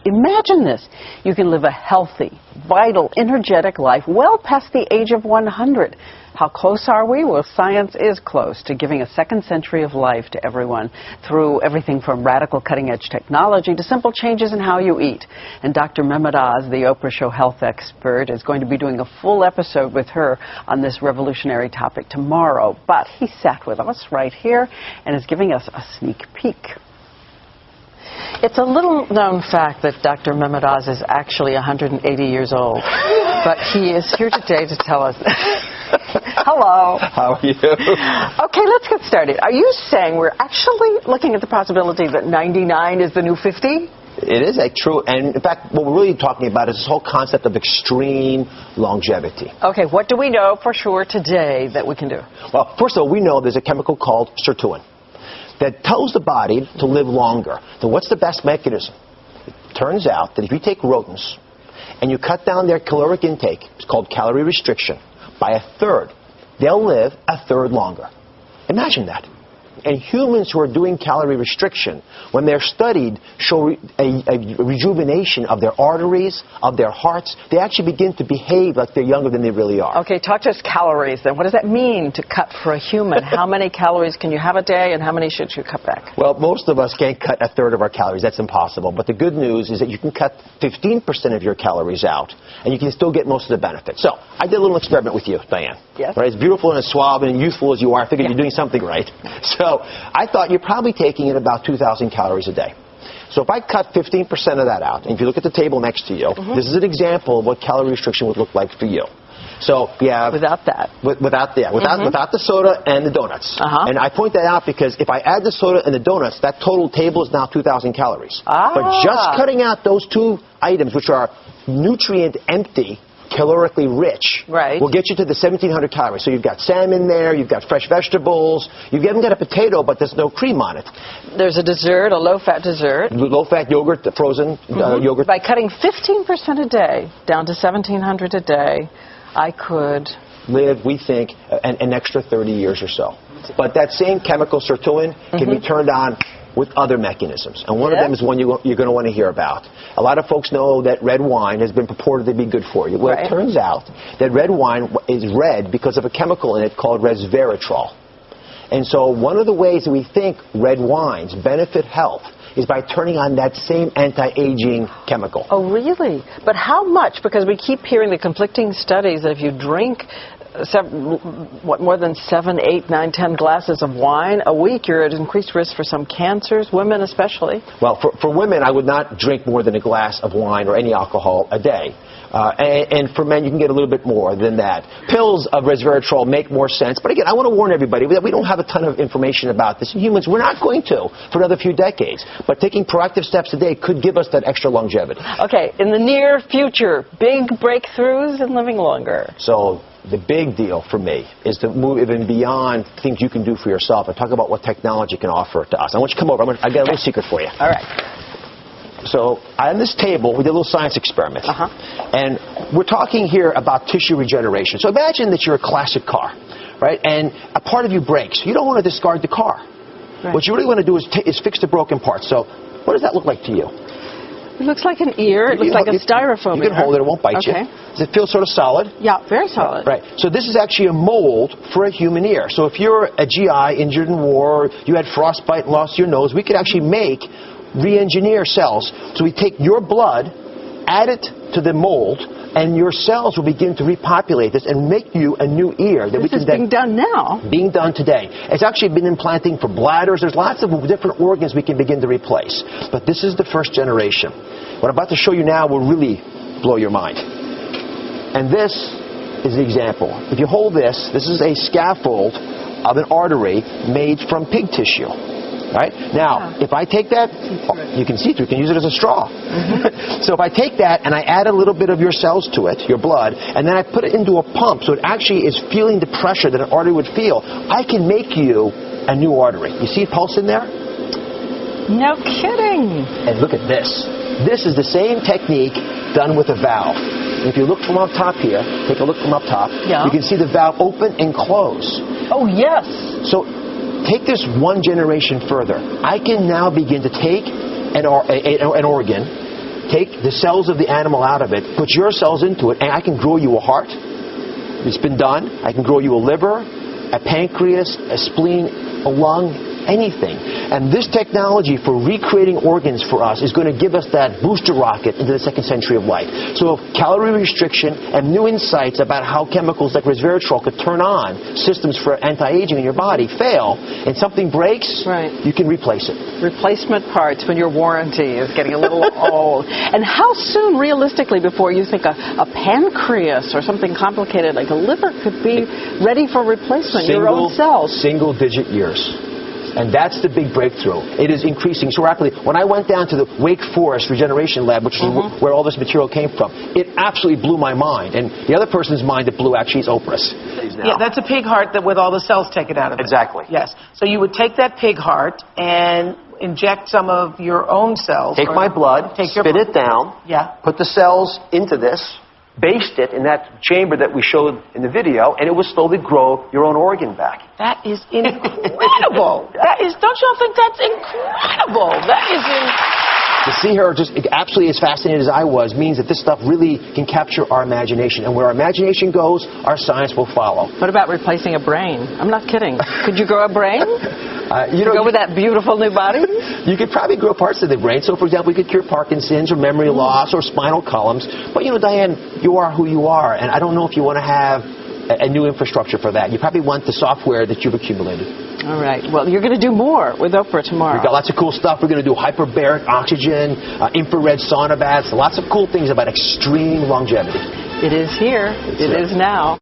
Imagine this. You can live a healthy, vital, energetic life well past the age of 100. How close are we? Well, science is close to giving a second century of life to everyone through everything from radical cutting-edge technology to simple changes in how you eat. And Dr. Mehmet Oz, the Oprah Show health expert, is going to be doing a full episode with her on this revolutionary topic tomorrow. But he sat with us right here and is giving us a sneak peek. It's a little-known fact that Dr. Mehmet Oz is actually 180 years old, but he is here today to tell us. Hello. How are you? Okay, let's get started. Are you saying we're actually looking at the possibility that 99 is the new 50? It is true, and in fact, what we're really talking about is this whole concept of extreme longevity. Okay, what do we know for sure today that we can do? Well, first of all, we know there's a chemical called sirtuin that tells the body to live longer. So what's the best mechanism? It turns out that if you take rodents and you cut down their caloric intake, it's called calorie restriction, by a third, they'll live a third longer. Imagine that. And humans who are doing calorie restriction, when they're studied, show a rejuvenation of their arteries, of their hearts. They actually begin to behave like they're younger than they really are. Okay, talk to us calories then. What does that mean to cut for a human? How many calories can you have a day, and how many should you cut back? Well, most of us can't cut a third of our calories. That's impossible. But the good news is that you can cut 15% of your calories out, and you can still get most of the benefits. So I did a little experiment with you, Diane. Yes. Right? As beautiful and as suave and youthful as you are, I figured you're doing something right. So I thought you're probably taking in about 2,000 calories a day. So if I cut 15% of that out, and if you look at the table next to you, this is an example of what calorie restriction would look like for you. So you have without that, without the soda and the donuts. And I point that out because if I add the soda and the donuts, that total table is now 2,000 calories. But just cutting out those two items, which are nutrient empty, calorically rich, will get you to the 1,700 calories. So you've got salmon there, you've got fresh vegetables, you haven't got a potato, but there's no cream on it. There's a dessert, a low-fat dessert. Low-fat yogurt, the frozen yogurt. By cutting 15% a day down to 1,700 a day, I could live, we think, an extra 30 years or so. But that same chemical sirtuin can be turned on with other mechanisms. And one of them is one you're going to want to hear about. A lot of folks know that red wine has been purported to be good for you. Well, it turns out that red wine is red because of a chemical in it called resveratrol. And so one of the ways that we think red wines benefit health is by turning on that same anti-aging chemical. Oh, really? But how much? Because we keep hearing the conflicting studies that if you drink more than 7, 8, 9, 10 glasses of wine a week, you're at increased risk for some cancers, women especially. Well, for women, I would not drink more than a glass of wine or any alcohol a day. And for men, you can get a little bit more than that. Pills of resveratrol make more sense. But again, I want to warn everybody that we don't have a ton of information about this. In humans, we're not going to for another few decades. But taking proactive steps today could give us that extra longevity. Okay, in the near future, big breakthroughs in living longer. So the big deal for me is to move even beyond things you can do for yourself and talk about what technology can offer to us. I want you to come over. I got a little secret for you. All right. So on this table, we did a little science experiment. And we're talking here about tissue regeneration. So imagine that you're a classic car, right? And a part of you breaks. You don't want to discard the car. What you really want to do is fix the broken parts. So what does that look like to you? It looks like an ear. It looks like a styrofoam. You can hold it. It won't bite you. Does it feel sort of solid? Yeah, very solid. Right. So this is actually a mold for a human ear. So if you're a GI injured in war, you had frostbite and lost your nose, we could actually re-engineer cells. So we take your blood, add it to the mold, and your cells will begin to repopulate this and make you a new ear. This is being done now. Being done today. It's actually been implanting for bladders. There's lots of different organs we can begin to replace. But this is the first generation. What I'm about to show you now will really blow your mind. And this is the example. If you hold this, this is a scaffold of an artery made from pig tissue. Right? Now, if I take that, you can see through. You can use it as a straw. So if I take that and I add a little bit of your cells to it, your blood, and then I put it into a pump so it actually is feeling the pressure that an artery would feel, I can make you a new artery. You see a pulse in there? No kidding. And look at this. This is the same technique done with a valve. And if you look from up top here, take a look from up top, you can see the valve open and close. Oh, yes. So take this one generation further. I can now begin to take an organ, take the cells of the animal out of it, put your cells into it, and I can grow you a heart. It's been done. I can grow you a liver, a pancreas, a spleen, a lung, anything. And this technology for recreating organs for us is going to give us that booster rocket into the second century of life. So if calorie restriction and new insights about how chemicals like resveratrol could turn on systems for anti-aging in your body fail, and something breaks, you can replace it. Replacement parts when your warranty is getting a little old. And how soon, realistically, before you think a pancreas or something complicated like a liver could be ready for replacement, your own cells? Single-digit years. And that's the big breakthrough. It is increasing so rapidly. When I went down to the Wake Forest Regeneration Lab, which is where all this material came from, it absolutely blew my mind. And the other person's mind that blew actually is Oprah's. Yeah, that's a pig heart that with all the cells taken out of it. Exactly. Yes. So you would take that pig heart and inject some of your own cells. Take my blood, spit it down, put the cells into this, based it in that chamber that we showed in the video, and it would slowly grow your own organ back. That is incredible. Don't you all think that's incredible? To see her just absolutely as fascinated as I was means that this stuff really can capture our imagination. And where our imagination goes, our science will follow. What about replacing a brain? I'm not kidding. Could you grow a brain? Go with that beautiful new body? You could probably grow parts of the brain. So, for example, we could cure Parkinson's or memory loss or spinal columns. But, Diane, you are who you are. And I don't know if you want to have a new infrastructure for that. You probably want the software that you've accumulated. All right. Well, you're going to do more with Oprah tomorrow. We've got lots of cool stuff. We're going to do hyperbaric oxygen, infrared sauna baths, lots of cool things about extreme longevity. It is here. It is now.